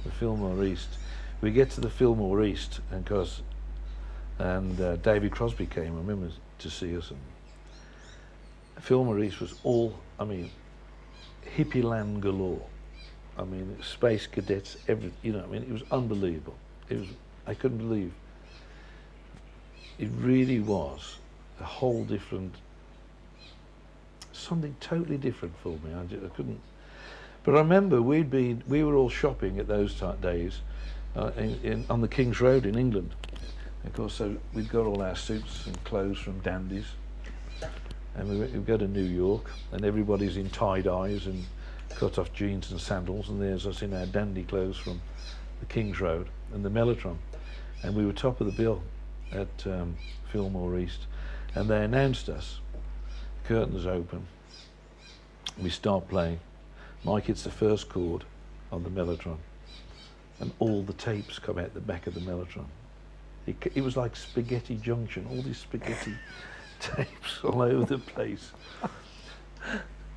the Fillmore East. We get to the Fillmore East, and David Crosby came, I remember, to see us. And Fillmore East was all, I mean, hippie land galore. I mean, space cadets, you know, I mean, it was unbelievable. I couldn't believe. It really was a whole different, something totally different for me. I couldn't. But I remember we were all shopping at those days on the King's Road in England. Of course, so we'd got all our suits and clothes from dandies, and we'd go to New York, and everybody's in tie-dyes and cut-off jeans and sandals, and there's us in our dandy clothes from the King's Road and the Mellotron, and we were top of the bill at Fillmore East, and they announced us. Curtains open. We start playing. Mike hits the first chord on the Mellotron, and all the tapes come out the back of the Mellotron. It was like Spaghetti Junction, all these spaghetti tapes all over the place.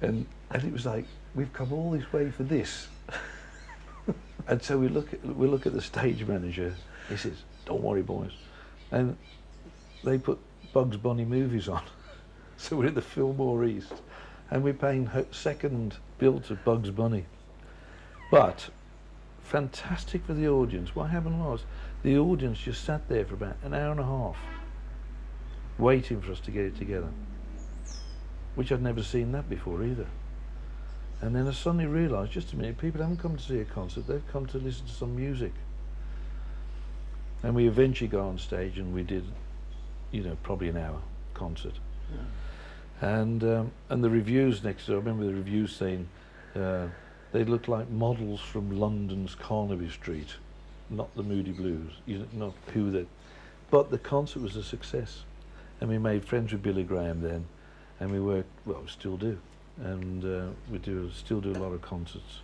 And it was like, we've come all this way for this. And so we look at the stage manager. He says, "Don't worry, boys." And they put Bugs Bunny movies on. So we're at the Fillmore East, and we're paying second bill to Bugs Bunny. But fantastic for the audience. What happened was, the audience just sat there for about an hour and a half, waiting for us to get it together, which I'd never seen that before either. And then I suddenly realised, just a minute, people haven't come to see a concert, they've come to listen to some music. And we eventually got on stage and we did, you know, probably an hour concert. Yeah. And the reviews next door, I remember the reviews saying they looked like models from London's Carnaby Street, not the Moody Blues, not who they. But the concert was a success, and we made friends with Billy Graham then, and we worked, well, we still do, and we still do a lot of concerts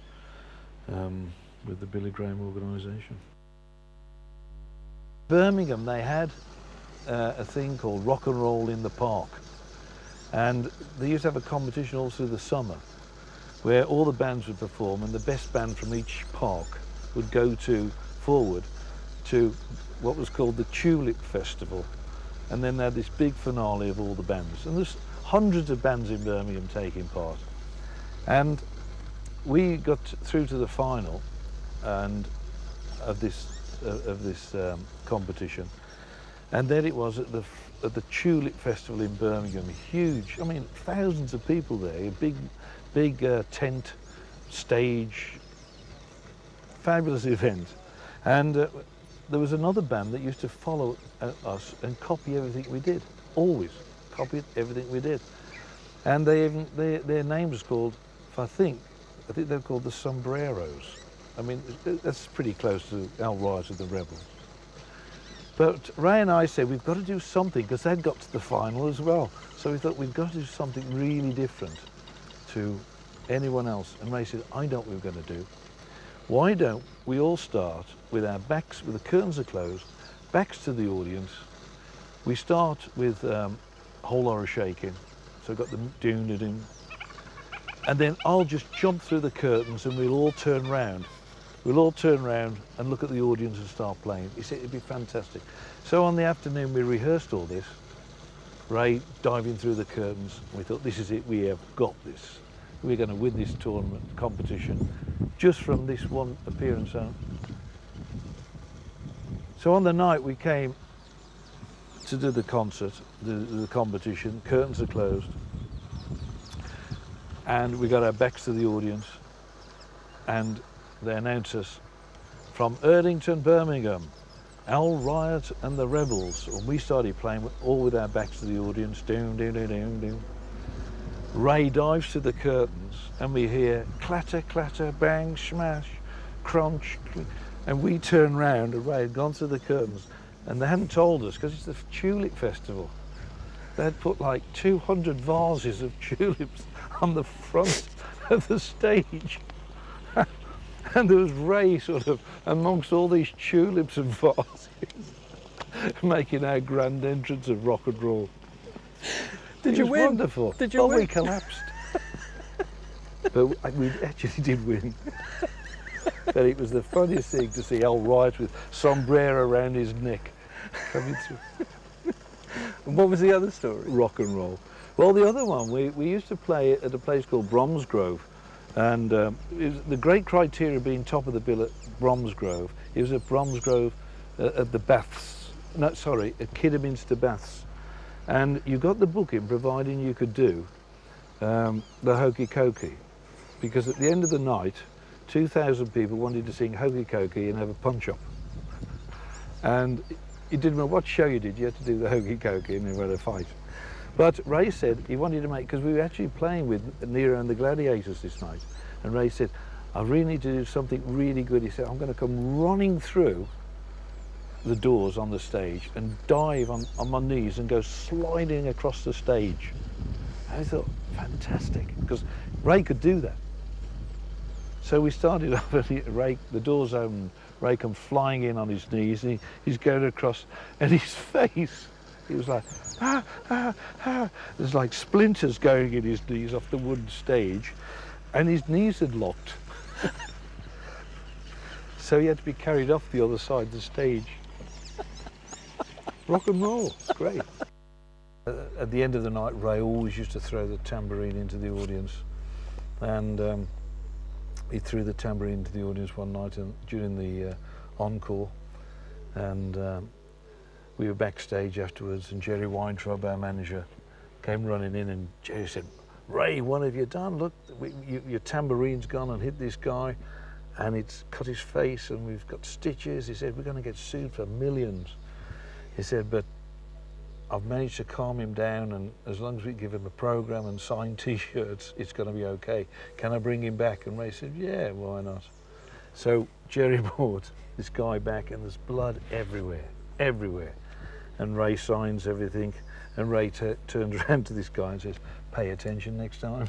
with the Billy Graham organisation. Birmingham, they had a thing called Rock and Roll in the Park, and they used to have a competition all through the summer where all the bands would perform, and the best band from each park would go forward to what was called the Tulip Festival, and then they had this big finale of all the bands, and there's hundreds of bands in Birmingham taking part. And we got through to the final and of this competition, and then it was at the Tulip Festival in Birmingham. Huge, I mean, thousands of people there, a big tent, stage, fabulous event. And there was another band that used to follow us and copy everything we did, always copied everything we did. And their name was called, I think they were called the Sombreros. I mean, that's pretty close to Al Rise of the Rebels. But Ray and I said, we've got to do something, because they'd got to the final as well. So we thought, we've got to do something really different to anyone else. And Ray said, I know what we're going to do. Why don't we all start with our backs, with the curtains are closed, backs to the audience. We start with Whole Lot of Shaking. So we've got the doom-da-doom. And then I'll just jump through the curtains and we'll all turn round. We'll all turn round and look at the audience and start playing. He said it'd be fantastic. So on the afternoon we rehearsed all this. Ray diving through the curtains. We thought, this is it, we have got this. We're going to win this tournament competition just from this one appearance on. So on the night we came to do the concert, the competition, curtains are closed, and we got our backs to the audience, and they announced us from Erdington, Birmingham, Al Riot and the Rebels. And we started playing all with our backs to the audience, doom, doom, doom, doom, doom. Ray dives to the curtains and we hear clatter, clatter, bang, smash, crunch, and we turn round and Ray had gone through the curtains, and they hadn't told us, because it's the Tulip Festival. They had put like 200 vases of tulips on the front of the stage. And there was Ray sort of amongst all these tulips and vases making our grand entrance of rock and roll. Did you win? Wonderful. Did you win? We collapsed. But we actually did win. But it was the funniest thing to see old Wright with sombrero around his neck coming through. And what was the other story? Rock and roll. Well, the other one, we used to play at a place called Bromsgrove, and it was the great criteria being top of the bill at Bromsgrove. It was at Bromsgrove at the Baths, no, sorry, at Kidderminster Baths. And you got the booking providing you could do the Hokey Cokey, because at the end of the night, 2,000 people wanted to sing Hokey Cokey and have a punch-up. And it didn't matter what show you did, you had to do the Hokey Cokey and you had a fight. But Ray said he wanted to make, because we were actually playing with Nero and the Gladiators this night, and Ray said, I really need to do something really good. He said, I'm going to come running through the doors on the stage and dive on my knees and go sliding across the stage. And I thought, fantastic, because Ray could do that. So we started off, and Ray, the doors opened, Ray come flying in on his knees, and he's going across, and his face, he was like, ah, ah, ah. There's like splinters going in his knees off the wooden stage, and his knees had locked. So he had to be carried off the other side of the stage. Rock and roll, great. At the end of the night, Ray always used to throw the tambourine into the audience, and he threw the tambourine into the audience one night during the encore, and we were backstage afterwards, and Jerry Weintraub, our manager, came running in, and Jerry said, Ray, what have you done? Look, your tambourine's gone and hit this guy, and it's cut his face, and we've got stitches. He said, we're going to get sued for millions. He said, but I've managed to calm him down, and as long as we give him a program and sign T-shirts, it's going to be okay. Can I bring him back? And Ray said, yeah, why not? So Jerry brought this guy back, and there's blood everywhere, everywhere. And Ray signs everything, and Ray turns around to this guy and says, pay attention next time.